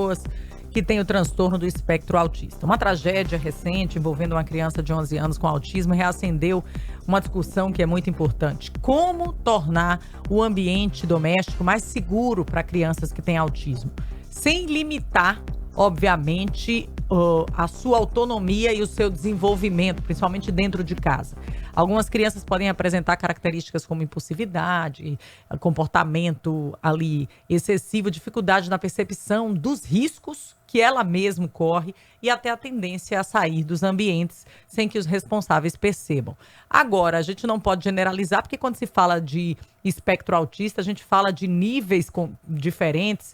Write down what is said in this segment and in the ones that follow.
pessoas que têm o transtorno do espectro autista. Uma tragédia recente envolvendo uma criança de 11 anos com autismo reacendeu uma discussão que é muito importante. Como tornar o ambiente doméstico mais seguro para crianças que têm autismo, sem limitar, obviamente, a sua autonomia e o seu desenvolvimento, principalmente dentro de casa. Algumas crianças podem apresentar características como impulsividade, comportamento ali excessivo, dificuldade na percepção dos riscos que ela mesma corre e até a tendência a sair dos ambientes sem que os responsáveis percebam. Agora, a gente não pode generalizar, porque quando se fala de espectro autista, a gente fala de níveis diferentes,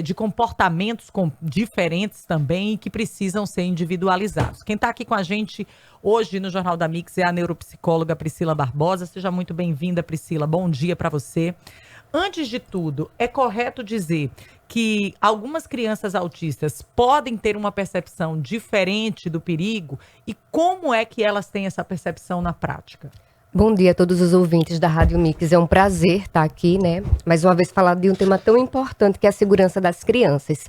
de comportamentos diferentes também, que precisam ser individualizados. Quem está aqui com a gente hoje no Jornal da Mix é a neuropsicóloga Priscila Barbosa. Seja muito bem-vinda, Priscila. Bom dia para você. Antes de tudo, é correto dizer que algumas crianças autistas podem ter uma percepção diferente do perigo, e como é que elas têm essa percepção na prática? Bom dia a todos os ouvintes da Rádio Mix. É um prazer estar aqui, né? Mais uma vez falar de um tema tão importante que é a segurança das crianças.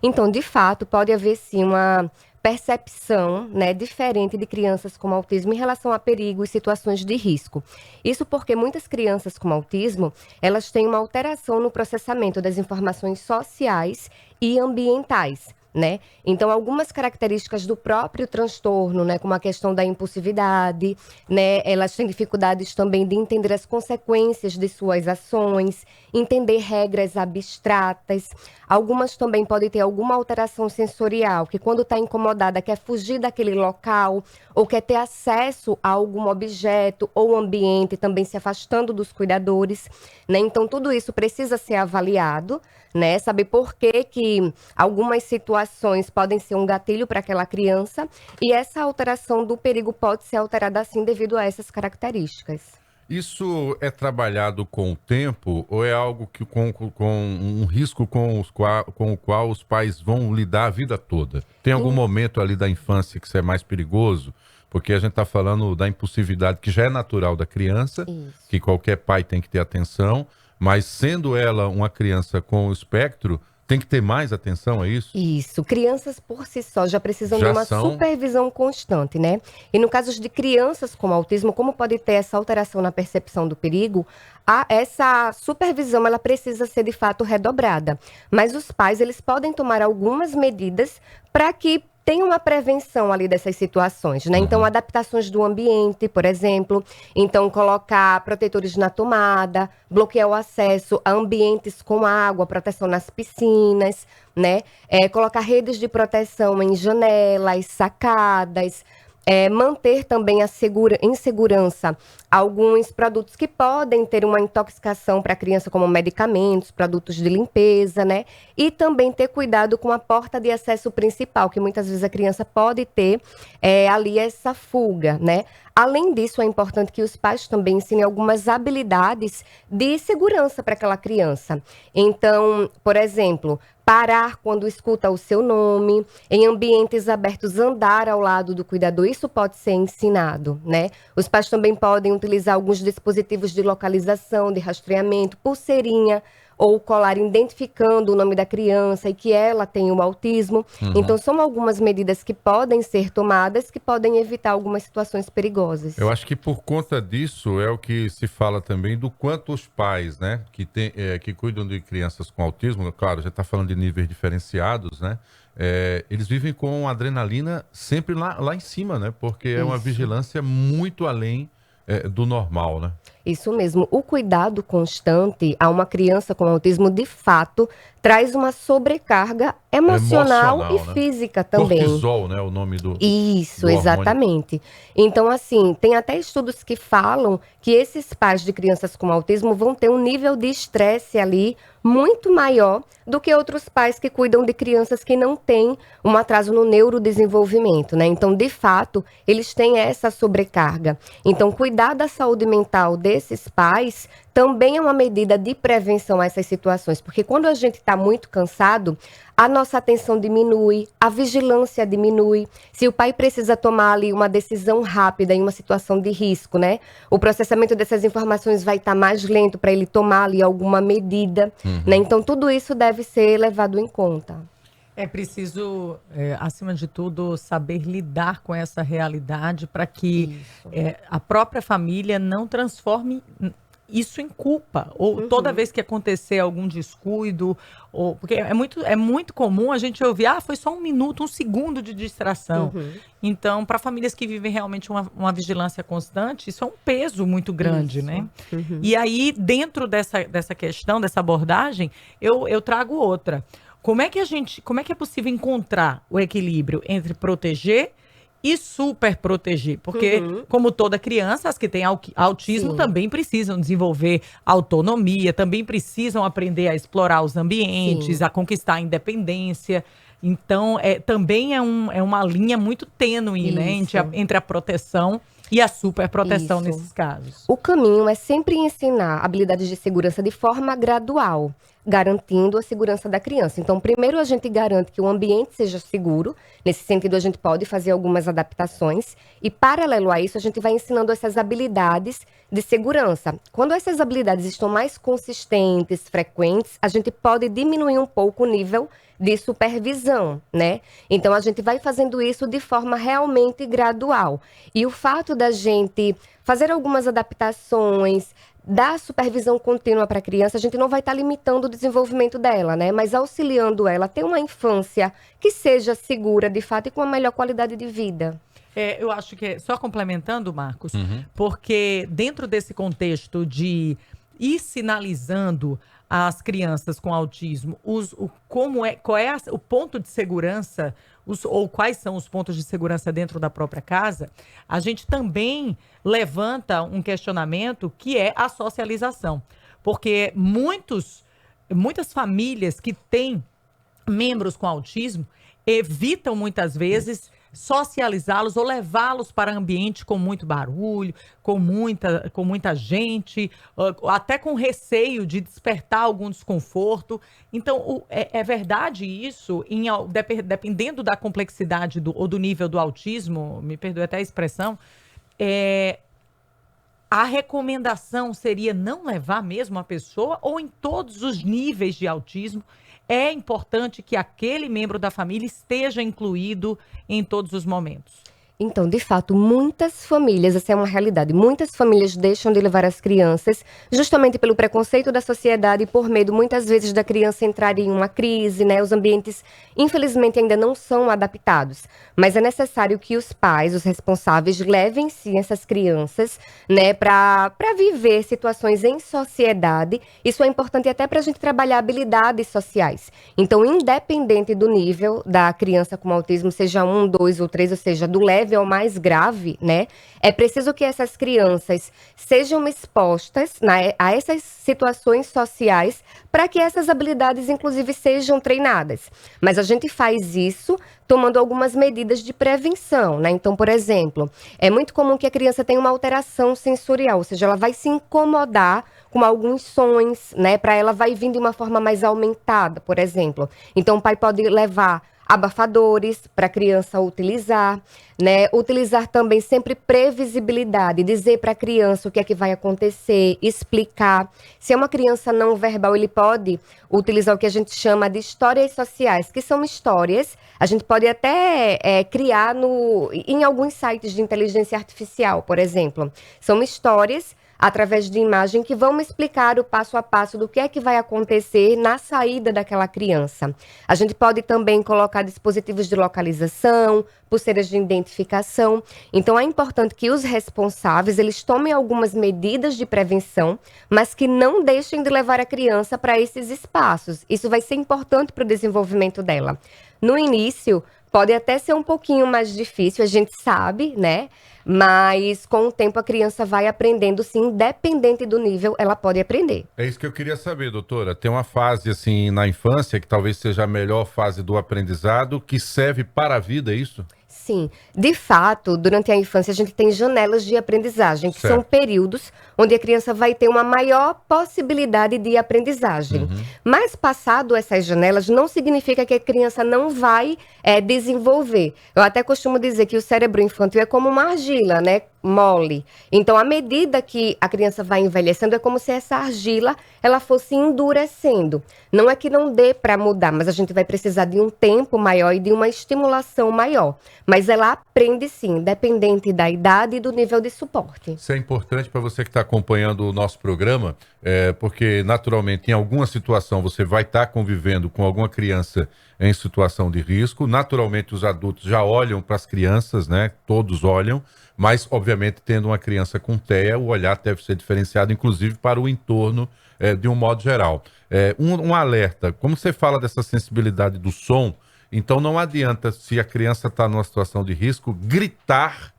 Então, de fato, pode haver sim uma percepção, né, diferente de crianças com autismo em relação a perigo e situações de risco. Isso porque muitas crianças com autismo, elas têm uma alteração no processamento das informações sociais e ambientais, né? Então, algumas características do próprio transtorno, né, como a questão da impulsividade, né, elas têm dificuldades também de entender as consequências de suas ações, entender regras abstratas. Algumas também podem ter alguma alteração sensorial, que quando está incomodada quer fugir daquele local, ou quer ter acesso a algum objeto ou ambiente, também se afastando dos cuidadores, né? Então, tudo isso precisa ser avaliado, né? Saber por que algumas situações podem ser um gatilho para aquela criança, e essa alteração do perigo pode ser alterada assim devido a essas características. Isso é trabalhado com o tempo ou é algo que com um risco com o qual os pais vão lidar a vida toda? Tem algum momento ali da infância que isso é mais perigoso? Porque a gente está falando da impulsividade que já é natural da criança, Isso. que qualquer pai tem que ter atenção, mas sendo ela uma criança com o espectro, tem que ter mais atenção, é isso? Isso. Crianças por si só já precisam Já de uma são... supervisão constante, né? E no caso de crianças com autismo, como pode ter essa alteração na percepção do perigo, essa supervisão ela precisa ser de fato redobrada. Mas os pais, eles podem tomar algumas medidas para que tem uma prevenção ali dessas situações, né? Então, adaptações do ambiente, por exemplo. Então, colocar protetores na tomada, bloquear o acesso a ambientes com água, proteção nas piscinas, né? Colocar redes de proteção em janelas, sacadas. Manter também em segurança alguns produtos que podem ter uma intoxicação para a criança, como medicamentos, produtos de limpeza, né? E também ter cuidado com a porta de acesso principal, que muitas vezes a criança pode ter ali essa fuga, né? Além disso, é importante que os pais também ensinem algumas habilidades de segurança para aquela criança. Então, por exemplo, parar quando escuta o seu nome, em ambientes abertos, andar ao lado do cuidador, isso pode ser ensinado, né? Os pais também podem utilizar alguns dispositivos de localização, de rastreamento, pulseirinha ou colar identificando o nome da criança e que ela tem o autismo. Então, são algumas medidas que podem ser tomadas, que podem evitar algumas situações perigosas. Eu acho que por conta disso é o que se fala também do quanto os pais, né, que cuidam de crianças com autismo, claro, já está falando de níveis diferenciados, né, eles vivem com adrenalina sempre lá em cima, né, porque é uma vigilância muito além do normal, né? Isso mesmo. O cuidado constante a uma criança com autismo, de fato, traz uma sobrecarga emocional e né? física também. Cortisol, né? O nome do Isso, do hormônio. exatamente. Então, assim, tem até estudos que falam que esses pais de crianças com autismo vão ter um nível de estresse ali muito maior do que outros pais que cuidam de crianças que não têm um atraso no neurodesenvolvimento, né? Então, de fato, eles têm essa sobrecarga. Então, cuidar da saúde mental desses pais também é uma medida de prevenção a essas situações, porque quando a gente está muito cansado, a nossa atenção diminui, a vigilância diminui. Se o pai precisa tomar ali uma decisão rápida em uma situação de risco, né? O processamento dessas informações vai estar mais lento para ele tomar ali alguma medida, né? Então, tudo isso deve ser levado em conta. É preciso, acima de tudo, saber lidar com essa realidade para que a própria família não transforme isso em culpa. Ou toda vez que acontecer algum descuido, ou porque é muito comum a gente ouvir, foi só 1 minuto, 1 segundo de distração. Então, para famílias que vivem realmente uma vigilância constante, isso é um peso muito grande, né? E aí, dentro dessa questão, dessa abordagem, eu trago outra. Como é que é possível encontrar o equilíbrio entre proteger e super proteger? Porque, como toda criança, as que têm autismo Sim. também precisam desenvolver autonomia, também precisam aprender a explorar os ambientes, Sim. a conquistar a independência. Então, também é uma linha muito tênue, né, Isso. entre a proteção e a superproteção Isso. nesses casos. O caminho é sempre ensinar habilidades de segurança de forma gradual, garantindo a segurança da criança. Então, primeiro a gente garante que o ambiente seja seguro. Nesse sentido, a gente pode fazer algumas adaptações. E, paralelo a isso, a gente vai ensinando essas habilidades de segurança. Quando essas habilidades estão mais consistentes, frequentes, a gente pode diminuir um pouco o nível de supervisão, né? Então, a gente vai fazendo isso de forma realmente gradual. E o fato da gente fazer algumas adaptações, dar supervisão contínua para a criança, a gente não vai estar limitando o desenvolvimento dela, né? Mas auxiliando ela a ter uma infância que seja segura, de fato, e com a melhor qualidade de vida. Eu acho que, só complementando, Marcos, porque dentro desse contexto de ir sinalizando às crianças com autismo qual é o ponto de segurança, ou quais são os pontos de segurança dentro da própria casa, a gente também levanta um questionamento que é a socialização. Porque muitas famílias que têm membros com autismo evitam muitas vezes socializá-los ou levá-los para ambiente com muito barulho, com muita gente, até com receio de despertar algum desconforto. Então, é verdade isso, dependendo da complexidade ou do nível do autismo, me perdoe até a expressão, a recomendação seria não levar mesmo a pessoa, ou em todos os níveis de autismo, é importante que aquele membro da família esteja incluído em todos os momentos? Então, de fato, muitas famílias, essa é uma realidade, muitas famílias deixam de levar as crianças justamente pelo preconceito da sociedade e por medo, muitas vezes, da criança entrar em uma crise, né? Os ambientes, infelizmente, ainda não são adaptados. Mas é necessário que os pais, os responsáveis, levem, sim, essas crianças, né? Para viver situações em sociedade. Isso é importante até para a gente trabalhar habilidades sociais. Então, independente do nível da criança com autismo, seja 1, 2 ou 3, ou seja, do leve ao mais grave, né? É preciso que essas crianças sejam expostas, né, a essas situações sociais para que essas habilidades, inclusive, sejam treinadas. Mas a gente faz isso tomando algumas medidas de prevenção, né? Então, por exemplo, é muito comum que a criança tenha uma alteração sensorial, ou seja, ela vai se incomodar com alguns sons, né? Para ela vai vir de uma forma mais aumentada, por exemplo. Então, o pai pode levar abafadores para a criança utilizar, né? Utilizar também sempre previsibilidade, dizer para a criança o que é que vai acontecer, explicar. Se é uma criança não verbal, ele pode utilizar o que a gente chama de histórias sociais, que são histórias, a gente pode até criar em alguns sites de inteligência artificial, por exemplo. São histórias através de imagem que vão me explicar o passo a passo do que é que vai acontecer na saída daquela criança. A gente pode também colocar dispositivos de localização, pulseiras de identificação. Então, é importante que os responsáveis, eles tomem algumas medidas de prevenção, mas que não deixem de levar a criança para esses espaços. Isso vai ser importante para o desenvolvimento dela. No início, pode até ser um pouquinho mais difícil, a gente sabe, né? Mas com o tempo a criança vai aprendendo, sim, independente do nível, ela pode aprender. É isso que eu queria saber, doutora. Tem uma fase, assim, na infância, que talvez seja a melhor fase do aprendizado, que serve para a vida, é isso? Sim, de fato, durante a infância a gente tem janelas de aprendizagem, que Certo. são períodos onde a criança vai ter uma maior possibilidade de aprendizagem. Mas passado essas janelas, não significa que a criança não vai desenvolver. Eu até costumo dizer que o cérebro infantil é como uma argila, né? mole. Então, à medida que a criança vai envelhecendo, é como se essa argila ela fosse endurecendo. Não é que não dê para mudar, mas a gente vai precisar de um tempo maior e de uma estimulação maior. Mas ela aprende sim, independente da idade e do nível de suporte. Isso é importante para você que está acompanhando o nosso programa, porque naturalmente em alguma situação você vai estar convivendo com alguma criança em situação de risco. Naturalmente os adultos já olham para as crianças, né? Todos olham, mas obviamente tendo uma criança com TEA, o olhar deve ser diferenciado, inclusive para o entorno de um modo geral. Um alerta, como você fala dessa sensibilidade do som, então não adianta, se a criança está numa situação de risco, gritar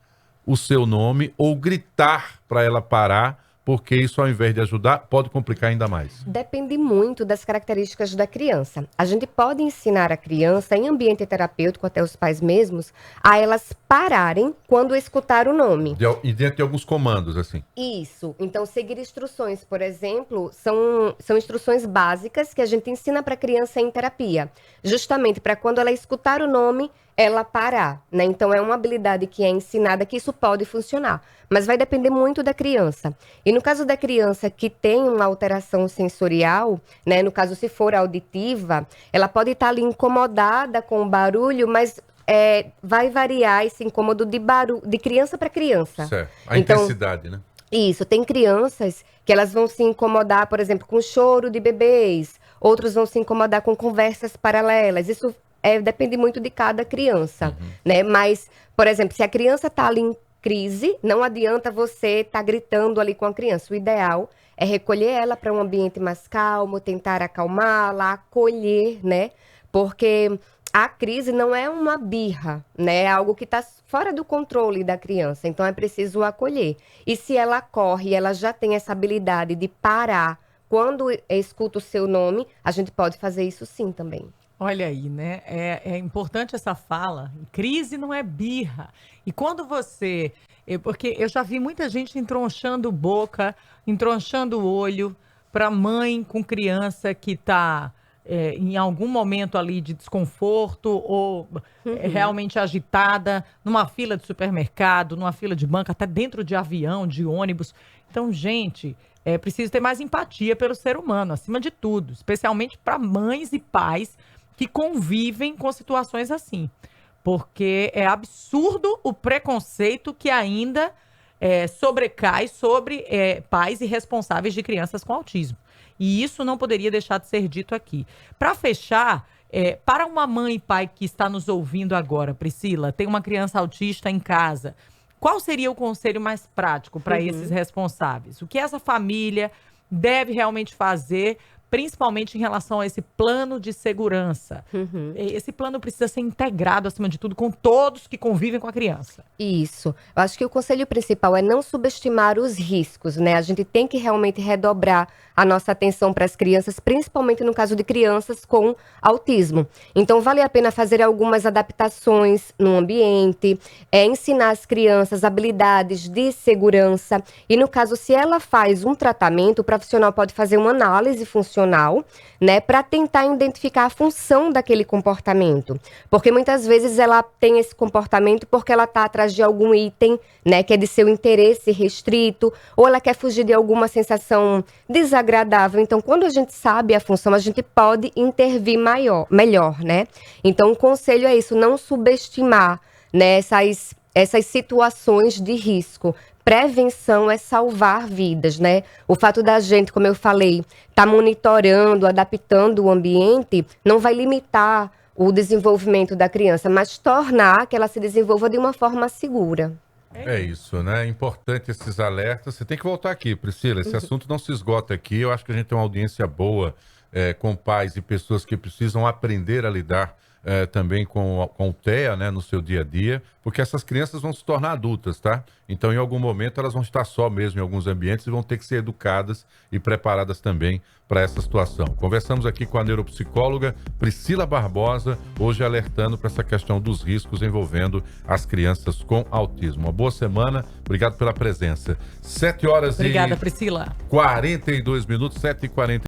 o seu nome ou gritar para ela parar, porque isso, ao invés de ajudar, pode complicar ainda mais. Depende muito das características da criança. A gente pode ensinar a criança, em ambiente terapêutico, até os pais mesmos, a elas pararem quando escutar o nome. E dentro de alguns comandos, assim. Isso. Então, seguir instruções, por exemplo, são instruções básicas que a gente ensina para a criança em terapia. Justamente para quando ela escutar o nome, ela parar, né? Então, é uma habilidade que é ensinada que isso pode funcionar. Mas vai depender muito da criança. E no caso da criança que tem uma alteração sensorial, né? No caso, se for auditiva, ela pode estar ali incomodada com o barulho, mas vai variar esse incômodo de criança para criança. Certo. A intensidade, né? Isso. Tem crianças que elas vão se incomodar, por exemplo, com o choro de bebês. Outros vão se incomodar com conversas paralelas. Isso depende muito de cada criança, né? Mas, por exemplo, se a criança está ali em crise, não adianta você estar gritando ali com a criança. O ideal é recolher ela para um ambiente mais calmo, tentar acalmá-la, acolher, né? Porque a crise não é uma birra, né? É algo que está fora do controle da criança. Então, é preciso acolher. E se ela corre, ela já tem essa habilidade de parar quando escuta o seu nome, a gente pode fazer isso sim também. Olha aí, né? É importante essa fala. Crise não é birra. E quando você... Porque eu já vi muita gente entronchando boca, entronchando o olho para mãe com criança que está em algum momento ali de desconforto ou realmente agitada, numa fila de supermercado, numa fila de banco, até dentro de avião, de ônibus. Então, gente... É preciso ter mais empatia pelo ser humano, acima de tudo, especialmente para mães e pais que convivem com situações assim. Porque é absurdo o preconceito que ainda sobrecai sobre pais e responsáveis de crianças com autismo. E isso não poderia deixar de ser dito aqui. Para fechar, para uma mãe e pai que está nos ouvindo agora, Priscila, tem uma criança autista em casa... Qual seria o conselho mais prático para esses responsáveis? O que essa família deve realmente fazer, principalmente em relação a esse plano de segurança? Esse plano precisa ser integrado, acima de tudo, com todos que convivem com a criança. Isso. Eu acho que o conselho principal é não subestimar os riscos, né? A gente tem que realmente redobrar a nossa atenção para as crianças, principalmente no caso de crianças com autismo. Então, vale a pena fazer algumas adaptações no ambiente, ensinar as crianças habilidades de segurança. E, no caso, se ela faz um tratamento, o profissional pode fazer uma análise funcional, né, para tentar identificar a função daquele comportamento. Porque muitas vezes ela tem esse comportamento porque ela está atrás de algum item, né, que é de seu interesse restrito, ou ela quer fugir de alguma sensação desagradável. Então, quando a gente sabe a função, a gente pode intervir melhor, né? Então, o conselho é isso, não subestimar, né, essas situações de risco. Prevenção é salvar vidas, né? O fato da gente, como eu falei, tá monitorando, adaptando o ambiente, não vai limitar o desenvolvimento da criança, mas tornar que ela se desenvolva de uma forma segura. É isso, né? É importante esses alertas. Você tem que voltar aqui, Priscila. Esse assunto não se esgota aqui. Eu acho que a gente tem uma audiência boa com pais e pessoas que precisam aprender a lidar também com o TEA, né, no seu dia a dia, porque essas crianças vão se tornar adultas, tá? Então, em algum momento, elas vão estar só mesmo em alguns ambientes e vão ter que ser educadas e preparadas também para essa situação. Conversamos aqui com a neuropsicóloga Priscila Barbosa, hoje alertando para essa questão dos riscos envolvendo as crianças com autismo. Uma boa semana, obrigado pela presença. 7 horas Obrigada, Priscila. 42 minutos, 7h40.